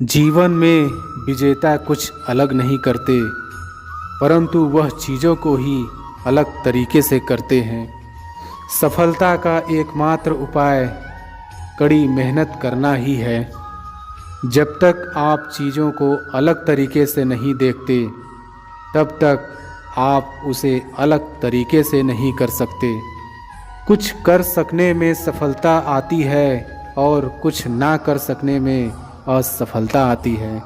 जीवन में विजेता कुछ अलग नहीं करते, परंतु वह चीज़ों को ही अलग तरीके से करते हैं। सफलता का एकमात्र उपाय कड़ी मेहनत करना ही है। जब तक आप चीज़ों को अलग तरीके से नहीं देखते, तब तक आप उसे अलग तरीके से नहीं कर सकते। कुछ कर सकने में सफलता आती है और कुछ ना कर सकने में असफलता आती है।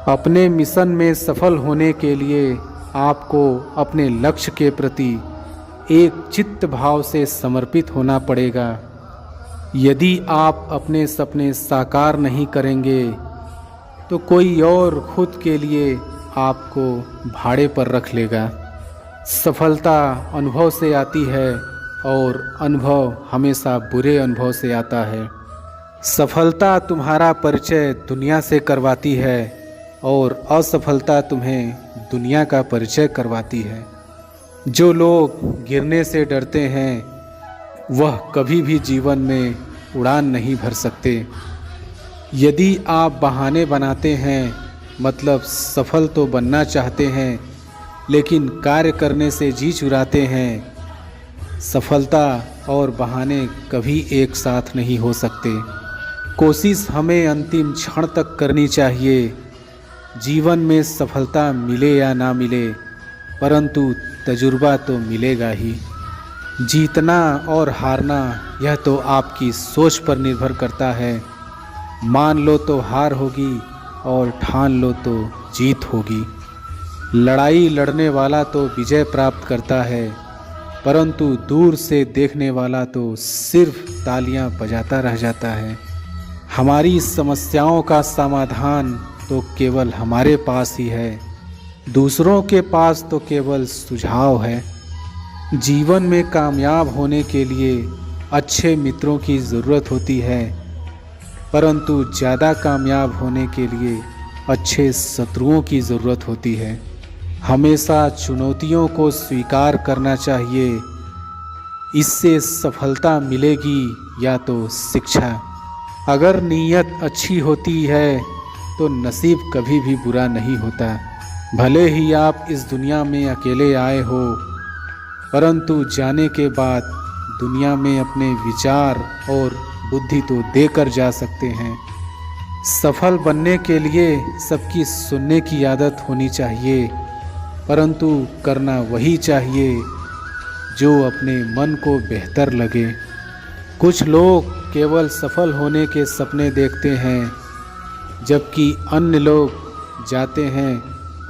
अपने मिशन में सफल होने के लिए आपको अपने लक्ष्य के प्रति एक चित्त भाव से समर्पित होना पड़ेगा। यदि आप अपने सपने साकार नहीं करेंगे तो कोई और खुद के लिए आपको भाड़े पर रख लेगा। सफलता अनुभव से आती है और अनुभव हमेशा बुरे अनुभव से आता है। सफलता तुम्हारा परिचय दुनिया से करवाती है और असफलता तुम्हें दुनिया का परिचय करवाती है। जो लोग गिरने से डरते हैं वह कभी भी जीवन में उड़ान नहीं भर सकते। यदि आप बहाने बनाते हैं, मतलब सफल तो बनना चाहते हैं लेकिन कार्य करने से जी चुराते हैं, सफलता और बहाने कभी एक साथ नहीं हो सकते। कोशिश हमें अंतिम क्षण तक करनी चाहिए। जीवन में सफलता मिले या ना मिले, परंतु तजुर्बा तो मिलेगा ही। जीतना और हारना यह तो आपकी सोच पर निर्भर करता है। मान लो तो हार होगी और ठान लो तो जीत होगी। लड़ाई लड़ने वाला तो विजय प्राप्त करता है, परंतु दूर से देखने वाला तो सिर्फ तालियां बजाता रह जाता है। हमारी समस्याओं का समाधान तो केवल हमारे पास ही है, दूसरों के पास तो केवल सुझाव है। जीवन में कामयाब होने के लिए अच्छे मित्रों की ज़रूरत होती है, परंतु ज़्यादा कामयाब होने के लिए अच्छे शत्रुओं की ज़रूरत होती है। हमेशा चुनौतियों को स्वीकार करना चाहिए। इससे सफलता मिलेगी या तो शिक्षा। अगर नीयत अच्छी होती है तो नसीब कभी भी बुरा नहीं होता। भले ही आप इस दुनिया में अकेले आए हो, परंतु जाने के बाद दुनिया में अपने विचार और बुद्धि तो देकर जा सकते हैं। सफल बनने के लिए सबकी सुनने की आदत होनी चाहिए, परंतु करना वही चाहिए जो अपने मन को बेहतर लगे। कुछ लोग केवल सफल होने के सपने देखते हैं, जबकि अन्य लोग जाते हैं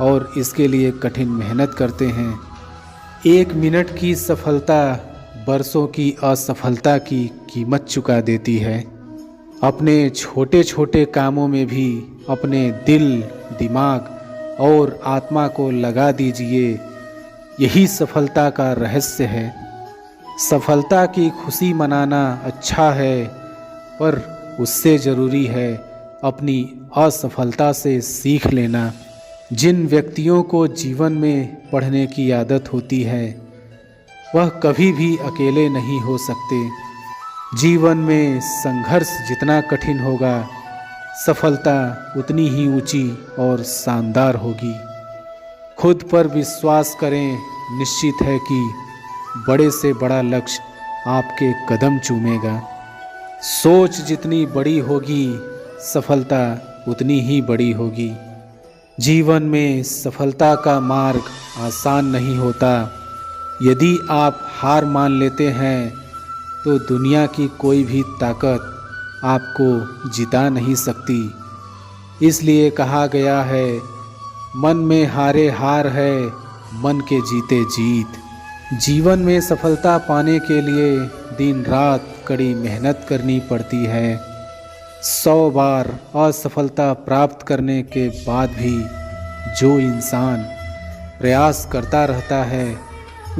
और इसके लिए कठिन मेहनत करते हैं। 1 मिनट की सफलता बरसों की असफलता की कीमत चुका देती है। अपने छोटे छोटे कामों में भी अपने दिल, दिमाग और आत्मा को लगा दीजिए। यही सफलता का रहस्य है। सफलता की खुशी मनाना अच्छा है, पर उससे ज़रूरी है अपनी असफलता से सीख लेना। जिन व्यक्तियों को जीवन में पढ़ने की आदत होती है वह कभी भी अकेले नहीं हो सकते। जीवन में संघर्ष जितना कठिन होगा, सफलता उतनी ही ऊंची और शानदार होगी। खुद पर विश्वास करें, निश्चित है कि बड़े से बड़ा लक्ष्य आपके कदम चूमेगा। सोच जितनी बड़ी होगी, सफलता उतनी ही बड़ी होगी। जीवन में सफलता का मार्ग आसान नहीं होता। यदि आप हार मान लेते हैं तो दुनिया की कोई भी ताकत आपको जिता नहीं सकती। इसलिए कहा गया है, मन में हारे हार है, मन के जीते जीत। जीवन में सफलता पाने के लिए दिन रात कड़ी मेहनत करनी पड़ती है। 100 बार असफलता प्राप्त करने के बाद भी जो इंसान प्रयास करता रहता है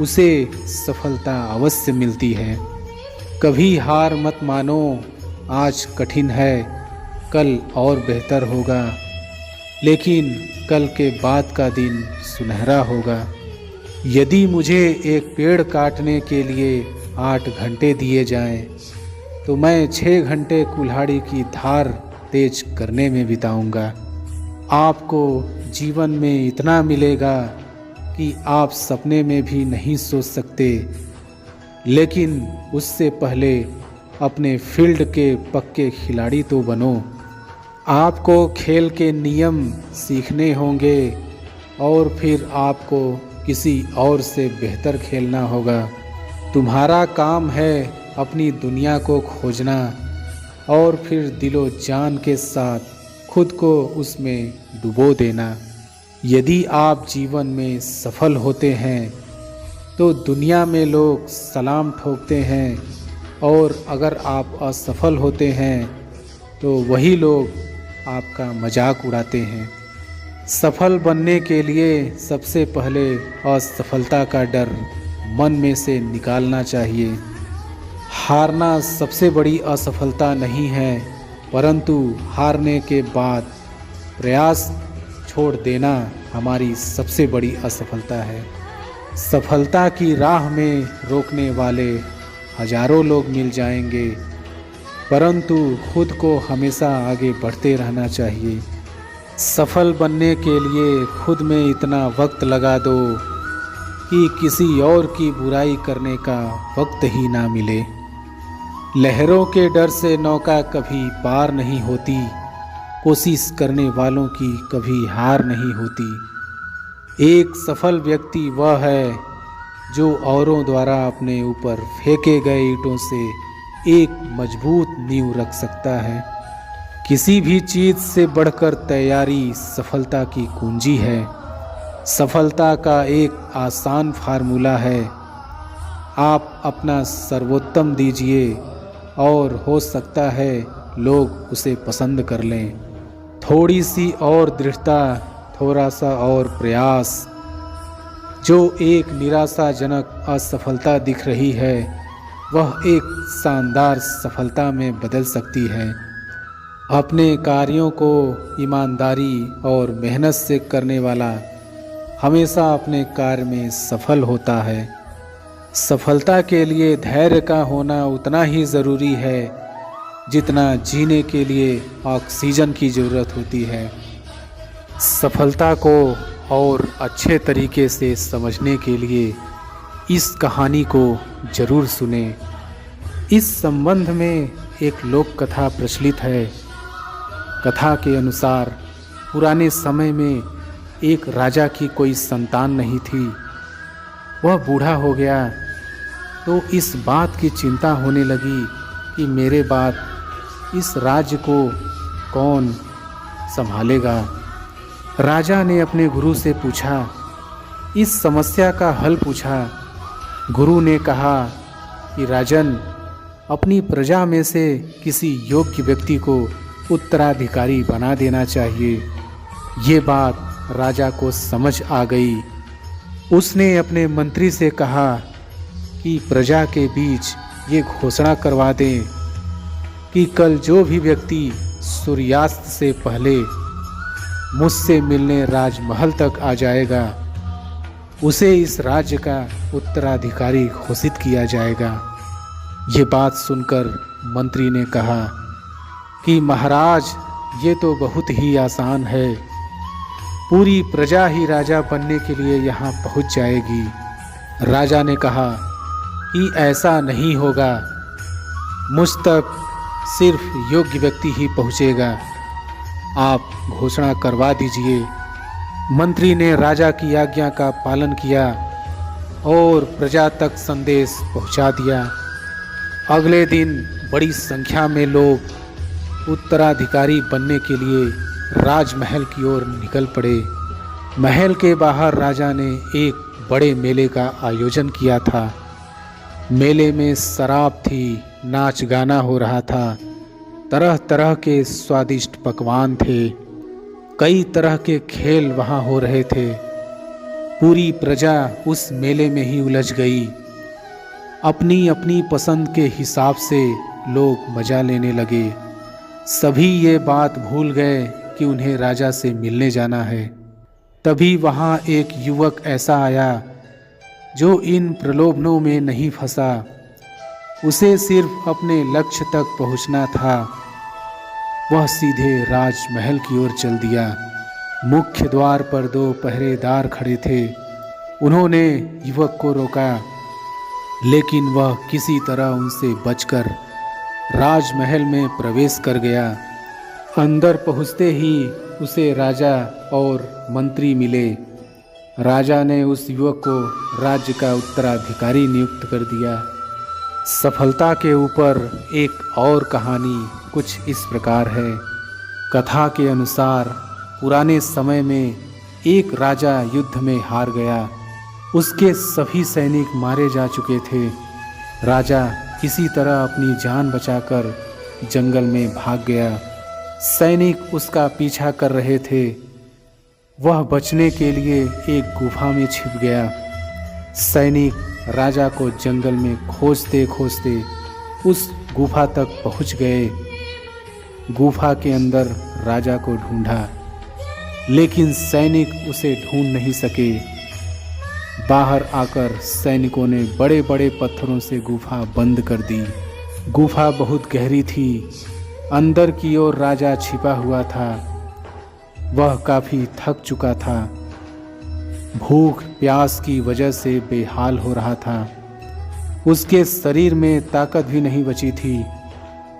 उसे सफलता अवश्य मिलती है। कभी हार मत मानो। आज कठिन है, कल और बेहतर होगा, लेकिन कल के बाद का दिन सुनहरा होगा। यदि मुझे एक पेड़ काटने के लिए 8 घंटे दिए जाएं, तो मैं 6 घंटे कुल्हाड़ी की धार तेज करने में बिताऊंगा। आपको जीवन में इतना मिलेगा कि आप सपने में भी नहीं सोच सकते, लेकिन उससे पहले अपने फील्ड के पक्के खिलाड़ी तो बनो। आपको खेल के नियम सीखने होंगे और फिर आपको किसी और से बेहतर खेलना होगा। तुम्हारा काम है अपनी दुनिया को खोजना और फिर दिलो जान के साथ खुद को उसमें डुबो देना। यदि आप जीवन में सफल होते हैं तो दुनिया में लोग सलाम ठोकते हैं, और अगर आप असफल होते हैं तो वही लोग आपका मजाक उड़ाते हैं। सफल बनने के लिए सबसे पहले असफलता का डर मन में से निकालना चाहिए। हारना सबसे बड़ी असफलता नहीं है, परंतु हारने के बाद प्रयास छोड़ देना हमारी सबसे बड़ी असफलता है। सफलता की राह में रोकने वाले हजारों लोग मिल जाएंगे, परंतु खुद को हमेशा आगे बढ़ते रहना चाहिए। सफल बनने के लिए खुद में इतना वक्त लगा दो कि किसी और की बुराई करने का वक्त ही ना मिले। लहरों के डर से नौका कभी पार नहीं होती, कोशिश करने वालों की कभी हार नहीं होती। एक सफल व्यक्ति वह है जो औरों द्वारा अपने ऊपर फेंके गए ईंटों से एक मजबूत नींव रख सकता है। किसी भी चीज़ से बढ़कर तैयारी सफलता की कुंजी है। सफलता का एक आसान फार्मूला है, आप अपना सर्वोत्तम दीजिए और हो सकता है लोग उसे पसंद कर लें। थोड़ी सी और दृढ़ता, थोड़ा सा और प्रयास, जो एक निराशाजनक असफलता दिख रही है वह एक शानदार सफलता में बदल सकती है। अपने कार्यों को ईमानदारी और मेहनत से करने वाला हमेशा अपने कार्य में सफल होता है। सफलता के लिए धैर्य का होना उतना ही ज़रूरी है जितना जीने के लिए ऑक्सीजन की ज़रूरत होती है। सफलता को और अच्छे तरीके से समझने के लिए इस कहानी को ज़रूर सुने। इस संबंध में एक लोक कथा प्रचलित है। कथा के अनुसार पुराने समय में एक राजा की कोई संतान नहीं थी। वह बूढ़ा हो गया तो इस बात की चिंता होने लगी कि मेरे बाद इस राज्य को कौन संभालेगा। राजा ने अपने गुरु से पूछा, इस समस्या का हल पूछा। गुरु ने कहा कि राजन, अपनी प्रजा में से किसी योग्य व्यक्ति को उत्तराधिकारी बना देना चाहिए। ये बात राजा को समझ आ गई। उसने अपने मंत्री से कहा कि प्रजा के बीच ये घोषणा करवा दें कि कल जो भी व्यक्ति सूर्यास्त से पहले मुझसे मिलने राजमहल तक आ जाएगा उसे इस राज्य का उत्तराधिकारी घोषित किया जाएगा। ये बात सुनकर मंत्री ने कहा कि महाराज, ये तो बहुत ही आसान है। पूरी प्रजा ही राजा बनने के लिए यहाँ पहुँच जाएगी। राजा ने कहा कि ऐसा नहीं होगा, मुझ तक सिर्फ योग्य व्यक्ति ही पहुँचेगा। आप घोषणा करवा दीजिए। मंत्री ने राजा की आज्ञा का पालन किया और प्रजा तक संदेश पहुँचा दिया। अगले दिन बड़ी संख्या में लोग उत्तराधिकारी बनने के लिए राजमहल की ओर निकल पड़े। महल के बाहर राजा ने एक बड़े मेले का आयोजन किया था। मेले में शराब थी, नाच गाना हो रहा था, तरह तरह के स्वादिष्ट पकवान थे, कई तरह के खेल वहाँ हो रहे थे। पूरी प्रजा उस मेले में ही उलझ गई। अपनी अपनी पसंद के हिसाब से लोग मज़ा लेने लगे। सभी ये बात भूल गए कि उन्हें राजा से मिलने जाना है। तभी वहाँ एक युवक ऐसा आया जो इन प्रलोभनों में नहीं फंसा। उसे सिर्फ अपने लक्ष्य तक पहुँचना था। वह सीधे राजमहल की ओर चल दिया। मुख्य द्वार पर 2 पहरेदार खड़े थे। उन्होंने युवक को रोका, लेकिन वह किसी तरह उनसे बचकर राजमहल में प्रवेश कर गया। अंदर पहुँचते ही उसे राजा और मंत्री मिले। राजा ने उस युवक को राज्य का उत्तराधिकारी नियुक्त कर दिया। सफलता के ऊपर एक और कहानी कुछ इस प्रकार है। कथा के अनुसार पुराने समय में एक राजा युद्ध में हार गया। उसके सभी सैनिक मारे जा चुके थे। राजा किसी तरह अपनी जान बचाकर जंगल में भाग गया। सैनिक उसका पीछा कर रहे थे। वह बचने के लिए एक गुफा में छिप गया। सैनिक राजा को जंगल में खोजते खोजते उस गुफा तक पहुंच गए। गुफा के अंदर राजा को ढूंढा, लेकिन सैनिक उसे ढूंढ नहीं सके। बाहर आकर सैनिकों ने बड़े बड़े पत्थरों से गुफा बंद कर दी। गुफा बहुत गहरी थी। अंदर की ओर राजा छिपा हुआ था। वह काफ़ी थक चुका था। भूख प्यास की वजह से बेहाल हो रहा था। उसके शरीर में ताकत भी नहीं बची थी।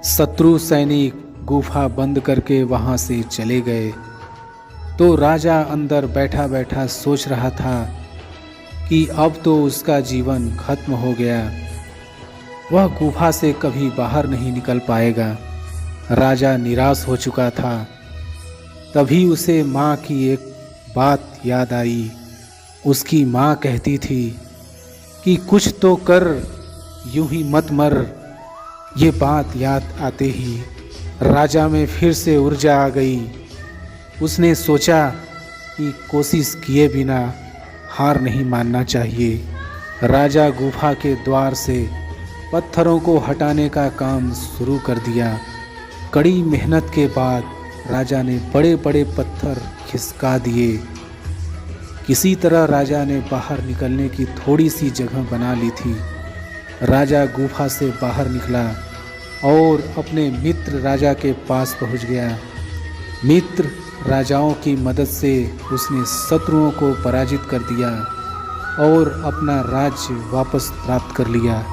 शत्रु सैनिक गुफा बंद करके वहां से चले गए तो राजा अंदर बैठा बैठा सोच रहा था कि अब तो उसका जीवन खत्म हो गया। वह गुफा से कभी बाहर नहीं निकल पाएगा। राजा निराश हो चुका था। तभी उसे माँ की एक बात याद आई। उसकी माँ कहती थी कि कुछ तो कर, यूं ही मत मर। ये बात याद आते ही राजा में फिर से ऊर्जा आ गई। उसने सोचा कि कोशिश किए बिना हार नहीं मानना चाहिए। राजा गुफा के द्वार से पत्थरों को हटाने का काम शुरू कर दिया। कड़ी मेहनत के बाद राजा ने बड़े बड़े पत्थर खिसका दिए। किसी तरह राजा ने बाहर निकलने की थोड़ी सी जगह बना ली थी। राजा गुफा से बाहर निकला और अपने मित्र राजा के पास पहुंच गया। मित्र राजाओं की मदद से उसने शत्रुओं को पराजित कर दिया और अपना राज्य वापस प्राप्त कर लिया।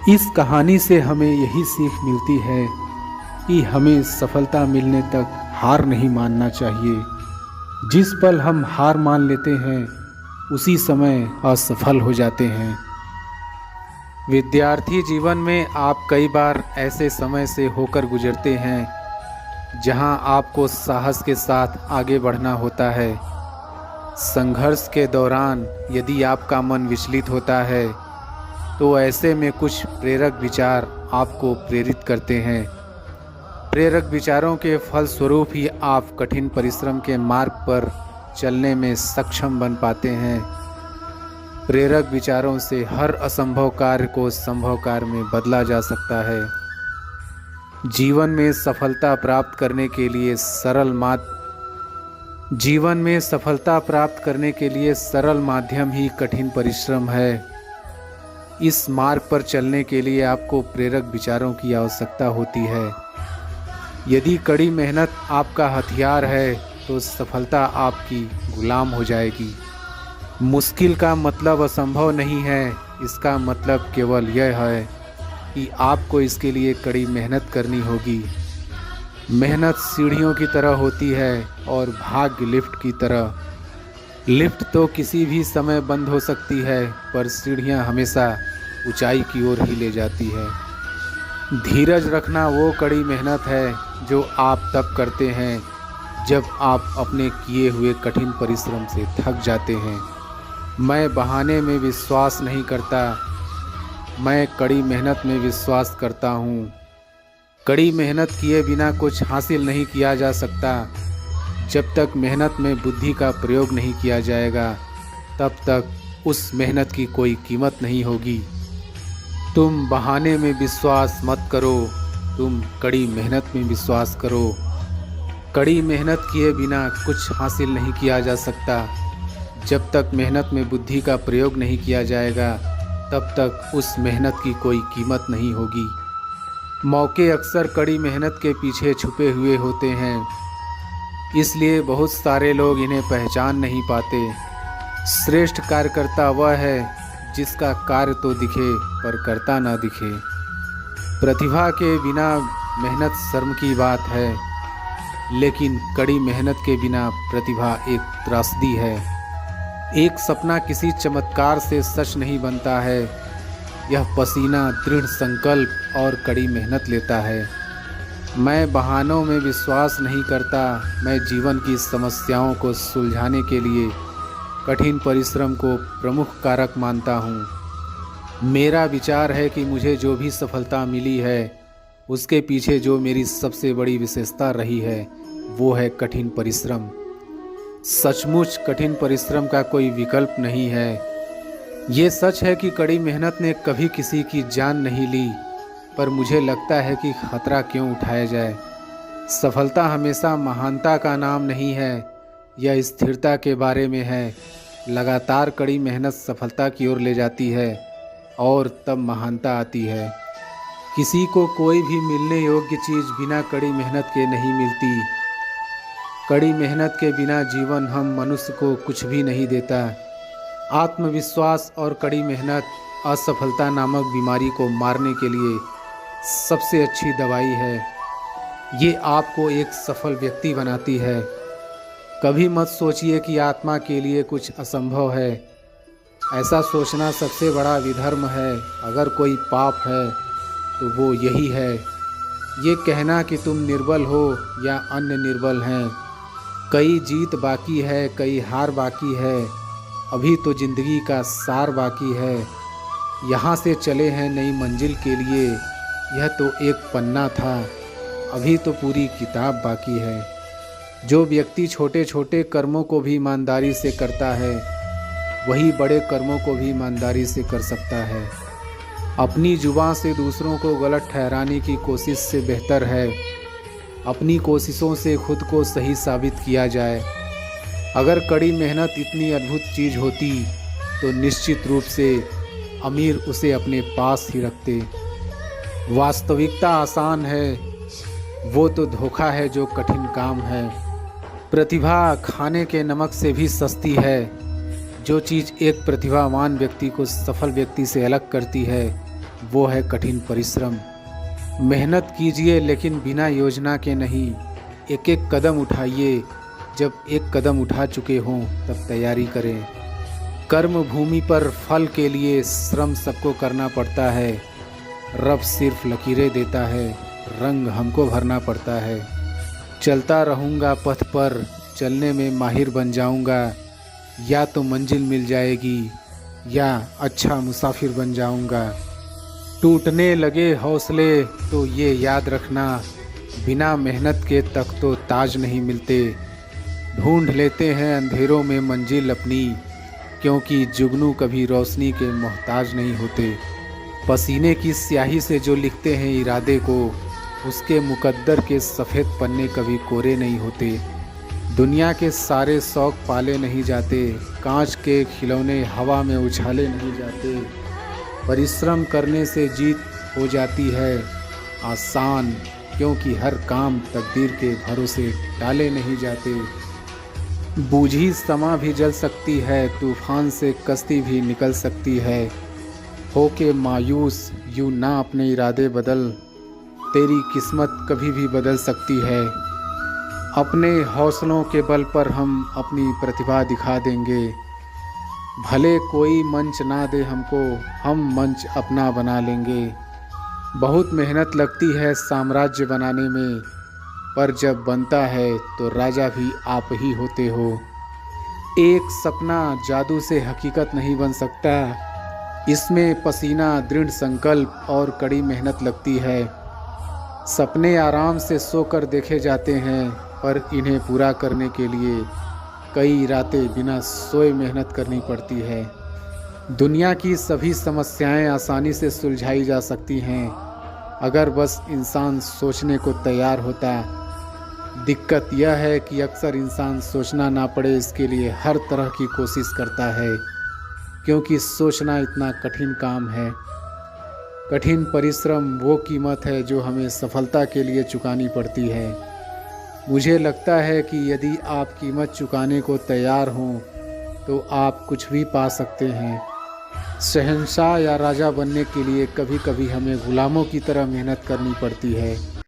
इस कहानी से हमें यही सीख मिलती है कि हमें सफलता मिलने तक हार नहीं मानना चाहिए। जिस पल हम हार मान लेते हैं उसी समय असफल हो जाते हैं। विद्यार्थी जीवन में आप कई बार ऐसे समय से होकर गुजरते हैं जहां आपको साहस के साथ आगे बढ़ना होता है। संघर्ष के दौरान यदि आपका मन विचलित होता है तो ऐसे में कुछ प्रेरक विचार आपको प्रेरित करते हैं। प्रेरक विचारों के फलस्वरूप ही आप कठिन परिश्रम के मार्ग पर चलने में सक्षम बन पाते हैं। प्रेरक विचारों से हर असंभव कार्य को संभव कार्य में बदला जा सकता है। जीवन में सफलता प्राप्त करने के लिए सरल माध्यम ही कठिन परिश्रम है। इस मार्ग पर चलने के लिए आपको प्रेरक विचारों की आवश्यकता होती है। यदि कड़ी मेहनत आपका हथियार है तो सफलता आपकी गुलाम हो जाएगी। मुश्किल का मतलब असंभव नहीं है, इसका मतलब केवल यह है कि आपको इसके लिए कड़ी मेहनत करनी होगी। मेहनत सीढ़ियों की तरह होती है और भाग्य लिफ्ट की तरह। लिफ्ट तो किसी भी समय बंद हो सकती है, पर सीढ़ियां हमेशा ऊंचाई की ओर ही ले जाती है। धीरज रखना वो कड़ी मेहनत है जो आप तब करते हैं जब आप अपने किए हुए कठिन परिश्रम से थक जाते हैं। मैं बहाने में विश्वास नहीं करता, मैं कड़ी मेहनत में विश्वास करता हूँ। कड़ी मेहनत किए बिना कुछ हासिल नहीं किया जा सकता। जब तक मेहनत में बुद्धि का प्रयोग नहीं किया जाएगा तब तक उस मेहनत की कोई कीमत नहीं होगी। तुम बहाने में विश्वास मत करो, तुम कड़ी मेहनत में विश्वास करो। कड़ी मेहनत किए बिना कुछ हासिल नहीं किया जा सकता। जब तक मेहनत में बुद्धि का प्रयोग नहीं किया जाएगा तब तक उस मेहनत की कोई कीमत नहीं होगी। मौके अक्सर कड़ी मेहनत के पीछे छुपे हुए होते हैं, इसलिए बहुत सारे लोग इन्हें पहचान नहीं पाते। श्रेष्ठ कार्यकर्ता वह है जिसका कार्य तो दिखे पर करता ना दिखे। प्रतिभा के बिना मेहनत शर्म की बात है, लेकिन कड़ी मेहनत के बिना प्रतिभा एक त्रासदी है। एक सपना किसी चमत्कार से सच नहीं बनता है, यह पसीना, दृढ़ संकल्प और कड़ी मेहनत लेता है। मैं बहानों में विश्वास नहीं करता, मैं जीवन की समस्याओं को सुलझाने के लिए कठिन परिश्रम को प्रमुख कारक मानता हूँ। मेरा विचार है कि मुझे जो भी सफलता मिली है उसके पीछे जो मेरी सबसे बड़ी विशेषता रही है वो है कठिन परिश्रम। सचमुच कठिन परिश्रम का कोई विकल्प नहीं है। ये सच है कि कड़ी मेहनत ने कभी किसी की जान नहीं ली, पर मुझे लगता है कि खतरा क्यों उठाया जाए। सफलता हमेशा महानता का नाम नहीं है, यह स्थिरता के बारे में है। लगातार कड़ी मेहनत सफलता की ओर ले जाती है और तब महानता आती है। किसी को कोई भी मिलने योग्य चीज़ बिना कड़ी मेहनत के नहीं मिलती। कड़ी मेहनत के बिना जीवन हम मनुष्य को कुछ भी नहीं देता। आत्मविश्वास और कड़ी मेहनत असफलता नामक बीमारी को मारने के लिए सबसे अच्छी दवाई है। ये आपको एक सफल व्यक्ति बनाती है। कभी मत सोचिए कि आत्मा के लिए कुछ असंभव है। ऐसा सोचना सबसे बड़ा विधर्म है। अगर कोई पाप है तो वो यही है, ये कहना कि तुम निर्बल हो या अन्य निर्बल हैं। कई जीत बाकी है, कई हार बाकी है, अभी तो ज़िंदगी का सार बाकी है। यहाँ से चले हैं नई मंजिल के लिए, यह तो एक पन्ना था, अभी तो पूरी किताब बाकी है। जो व्यक्ति छोटे छोटे कर्मों को भी ईमानदारी से करता है वही बड़े कर्मों को भी ईमानदारी से कर सकता है। अपनी जुबान से दूसरों को गलत ठहराने की कोशिश से बेहतर है अपनी कोशिशों से खुद को सही साबित किया जाए। अगर कड़ी मेहनत इतनी अद्भुत चीज़ होती तो निश्चित रूप से अमीर उसे अपने पास ही रखते। वास्तविकता आसान है, वो तो धोखा है जो कठिन काम है। प्रतिभा खाने के नमक से भी सस्ती है। जो चीज़ एक प्रतिभावान व्यक्ति को सफल व्यक्ति से अलग करती है वो है कठिन परिश्रम। मेहनत कीजिए लेकिन बिना योजना के नहीं। एक एक कदम उठाइए, जब एक कदम उठा चुके हों तब तैयारी करें। कर्म भूमि पर फल के लिए श्रम सबको करना पड़ता है। रब सिर्फ लकीरें देता है, रंग हमको भरना पड़ता है। चलता रहूँगा पथ पर, चलने में माहिर बन जाऊँगा। या तो मंजिल मिल जाएगी या अच्छा मुसाफिर बन जाऊँगा। टूटने लगे हौसले तो ये याद रखना, बिना मेहनत के तक तो ताज नहीं मिलते। ढूंढ लेते हैं अंधेरों में मंजिल अपनी, क्योंकि जुगनू कभी रोशनी के मोहताज नहीं होते। पसीने की स्याही से जो लिखते हैं इरादे को, उसके मुकद्दर के सफ़ेद पन्ने कभी कोरे नहीं होते। दुनिया के सारे शौक पाले नहीं जाते, कांच के खिलौने हवा में उछाले नहीं जाते। परिश्रम करने से जीत हो जाती है आसान, क्योंकि हर काम तकदीर के भरोसे टाले नहीं जाते। बूझी समा भी जल सकती है, तूफान से कश्ती भी निकल सकती है। होके मायूस यूँ ना अपने इरादे बदल, तेरी किस्मत कभी भी बदल सकती है। अपने हौसलों के बल पर हम अपनी प्रतिभा दिखा देंगे। भले कोई मंच ना दे हमको, हम मंच अपना बना लेंगे। बहुत मेहनत लगती है साम्राज्य बनाने में, पर जब बनता है तो राजा भी आप ही होते हो। एक सपना जादू से हकीकत नहीं बन सकता, इसमें पसीना, दृढ़ संकल्प और कड़ी मेहनत लगती है। सपने आराम से सोकर देखे जाते हैं, पर इन्हें पूरा करने के लिए कई रातें बिना सोए मेहनत करनी पड़ती है। दुनिया की सभी समस्याएं आसानी से सुलझाई जा सकती हैं, अगर बस इंसान सोचने को तैयार होता। दिक्कत यह है कि अक्सर इंसान सोचना ना पड़े इसके लिए हर तरह की कोशिश करता है, क्योंकि सोचना इतना कठिन काम है। कठिन परिश्रम वो कीमत है जो हमें सफलता के लिए चुकानी पड़ती है। मुझे लगता है कि यदि आप कीमत चुकाने को तैयार हों तो आप कुछ भी पा सकते हैं। शहंशाह या राजा बनने के लिए कभी कभी हमें गुलामों की तरह मेहनत करनी पड़ती है।